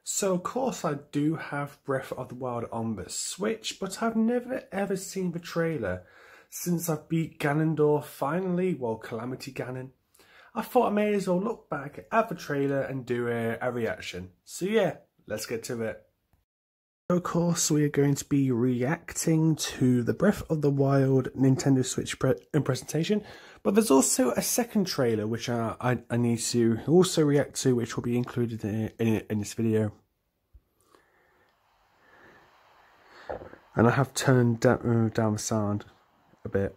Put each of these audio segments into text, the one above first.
So of course I do have Breath of the Wild on the Switch, but I've never ever seen the trailer. Since I've beat Ganondorf finally, well, Calamity Ganon, I thought I may as well look back at the trailer and do a reaction. So yeah, let's get to it. Of course, we are going to be reacting to the Breath of the Wild Nintendo Switch presentation, but there's also a second trailer which I need to also react to, which will be included in this video. And I have turned down the sound a bit,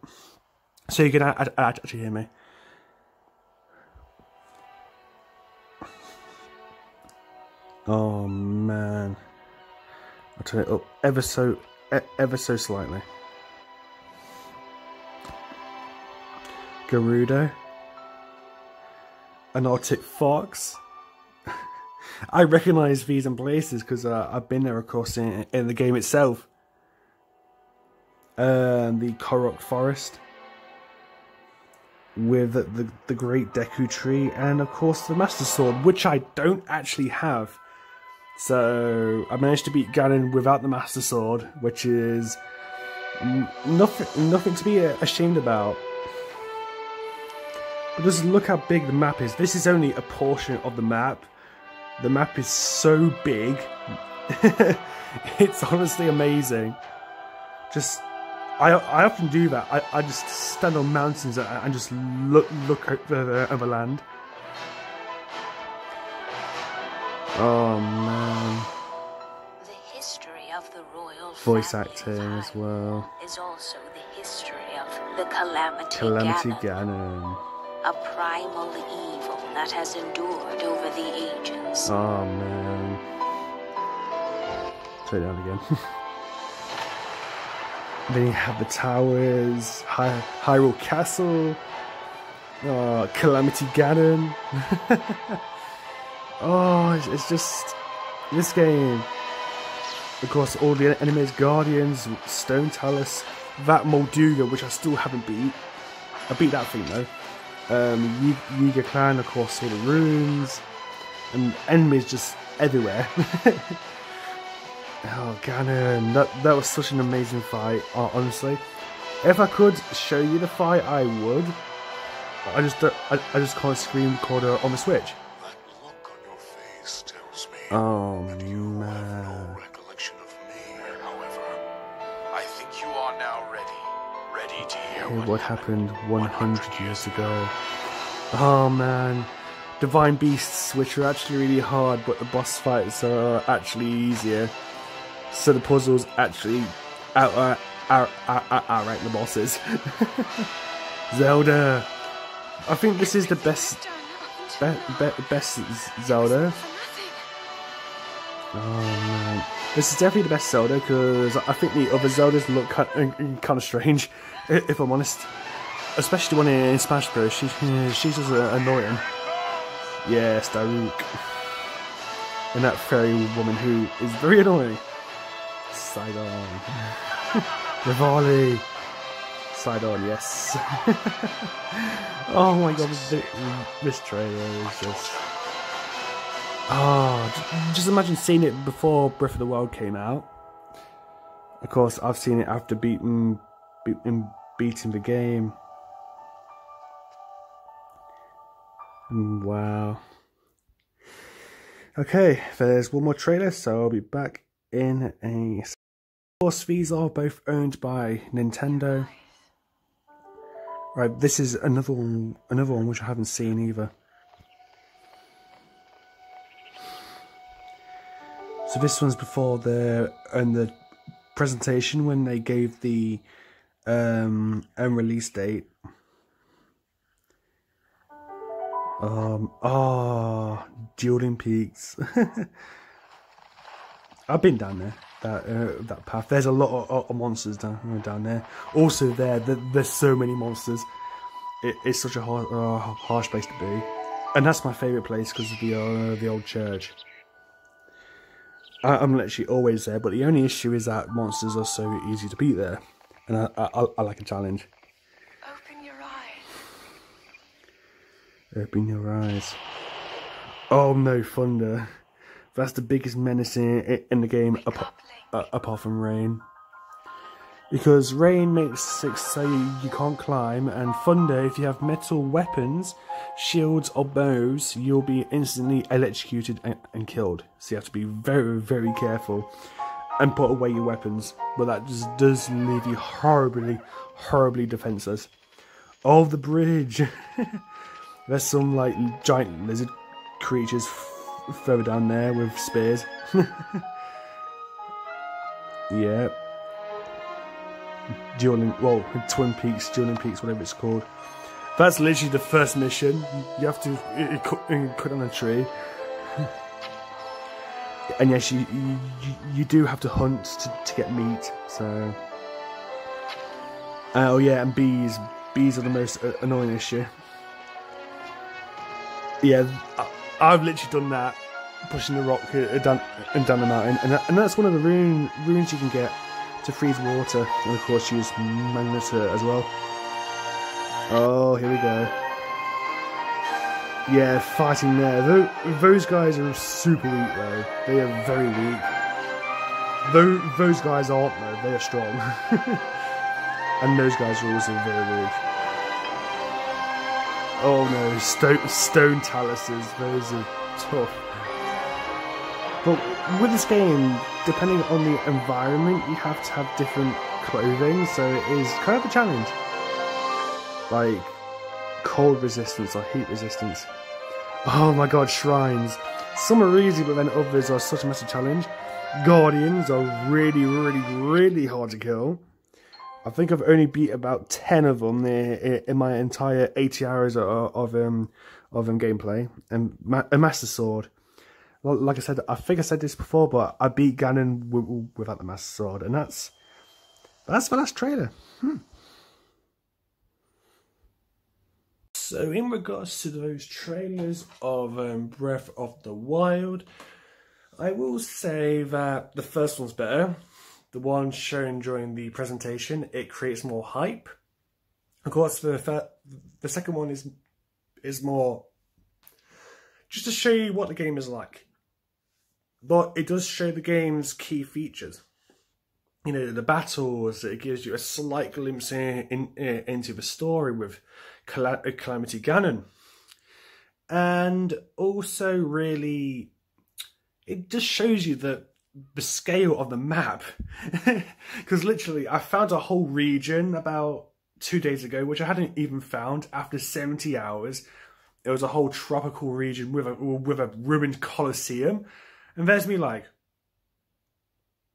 so you can actually hear me. Oh man. I'll turn it up ever so slightly. Gerudo. An Arctic Fox. I recognise these in places because I've been there, of course, in the game itself. The Korok Forest. With the Great Deku Tree. And, of course, the Master Sword, which I don't actually have. So I managed to beat Ganon without the Master Sword, which is nothing to be ashamed about. But just look how big the map is. This is only a portion of the map. The map is so big. It's honestly amazing. Just I often do that. I just stand on mountains and just look over the land. Oh man. The history of the royal voice acting as well. Is also the history of the Calamity Ganon. A primal evil that has endured over the ages. Oh man. Turn it down again. Then you have the towers, Hyrule Castle, Calamity Ganon. Oh, it's just this game. Of course, all the enemies, Guardians, Stone Talus, that Molduga, which I still haven't beat. I beat that thing though. Yiga Clan, of course, all the runes, and enemies just everywhere. Oh, Ganon, that was such an amazing fight. Honestly, if I could show you the fight, I would. I just can't screen record on the Switch. Oh man. No recollection of me, however. I think you are now ready to hear what happened 100 years ago. Oh man. Divine Beasts, which are actually really hard, but the boss fights are actually easier. So the puzzles actually outrank the bosses. Zelda. I think this is the best Zelda. Oh man, this is definitely the best Zelda because I think the other Zeldas look kind of strange, if I'm honest. Especially the one in Smash Bros. She's just annoying. Yes, Daruk, and that fairy woman who is very annoying. Sidon, Rivali, Sidon, yes. Oh my god, this trailer is just. Oh, just imagine seeing it before Breath of the Wild came out. Of course, I've seen it after beating the game. Wow. Okay, there's one more trailer, so I'll be back in a. Of course, these are both owned by Nintendo. Right, this is another one which I haven't seen either. So this one's before the presentation when they gave the release date. Dueling Peaks. I've been down there, that path. There's a lot of monsters down there. Also there's so many monsters. It's such a harsh place to be, and that's my favourite place because of the old church. I'm literally always there, but the only issue is that monsters are so easy to beat there, and I like a challenge. Open your eyes. Open your eyes. Oh no, thunder. That's the biggest menace in the game, apart from rain. Because rain makes it so you can't climb, and thunder, if you have metal weapons, shields or bows, you'll be instantly electrocuted and killed. So you have to be very, very careful and put away your weapons. But that just does leave you horribly, horribly defenseless. Oh, the bridge! There's some like giant lizard creatures further down there with spears. Yeah. Twin Peaks, Dueling Peaks, whatever it's called. That's literally the first mission. You have to cut on a tree. And yes, you do have to hunt to get meat, so... Oh yeah, and bees. Bees are the most annoying issue. Yeah, I've literally done that, pushing the rock down the mountain, and that's one of the runes you can get to freeze water, and of course use magnet as well. Oh, here we go. Yeah, fighting there. Those guys are super weak though. They are very weak. Those guys aren't though. They are strong. And those guys are also very weak. Oh no, stone taluses. Those are tough. But with this game, depending on the environment, you have to have different clothing, so it is kind of a challenge. Like cold resistance or heat resistance. Oh my god, shrines. Some are easy, but then others are such a massive challenge. Guardians are really, really, really hard to kill. I think I've only beat about 10 of them in my entire 80 hours of gameplay. And a Master Sword. Like I said, I think I said this before, but I beat Ganon without the Master Sword, and that's the last trailer. So in regards to those trailers of Breath of the Wild, I will say that the first one's better. The one shown during the presentation, it creates more hype. Of course, the second one is more just to show you what the game is like. But it does show the game's key features. You know, the battles, it gives you a slight glimpse into the story with Calamity Ganon. And also really, it just shows you the scale of the map. Because literally, I found a whole region about 2 days ago, which I hadn't even found after 70 hours. It was a whole tropical region with a ruined Colosseum. And there's me like,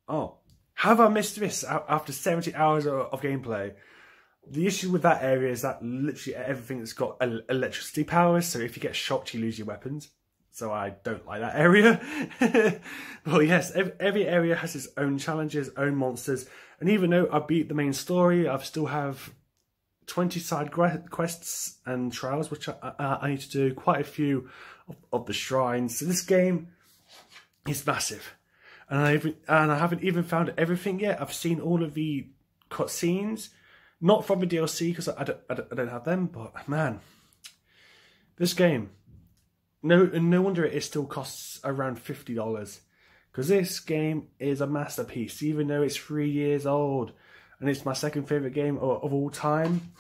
oh, have I missed this after 70 hours of gameplay? The issue with that area is that literally everything's got electricity powers, so if you get shocked, you lose your weapons. So I don't like that area. Well, yes, every area has its own challenges, own monsters. And even though I beat the main story, I still have 20 side quests and trials, which I need to do, quite a few of the shrines. So this game is massive. And I haven't even found everything yet. I've seen all of the cutscenes, not from the DLC because I don't have them. But man, this game, no wonder it still costs around $50, because this game is a masterpiece. Even though it's 3 years old, and it's my second favorite game of all time.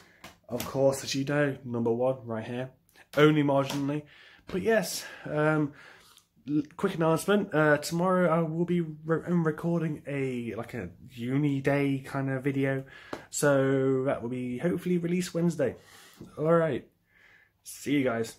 Of course, as you know, #1 right here, only marginally. But yes. Quick announcement, tomorrow I will be recording a uni day kind of video, so that will be hopefully released Wednesday. Alright, see you guys.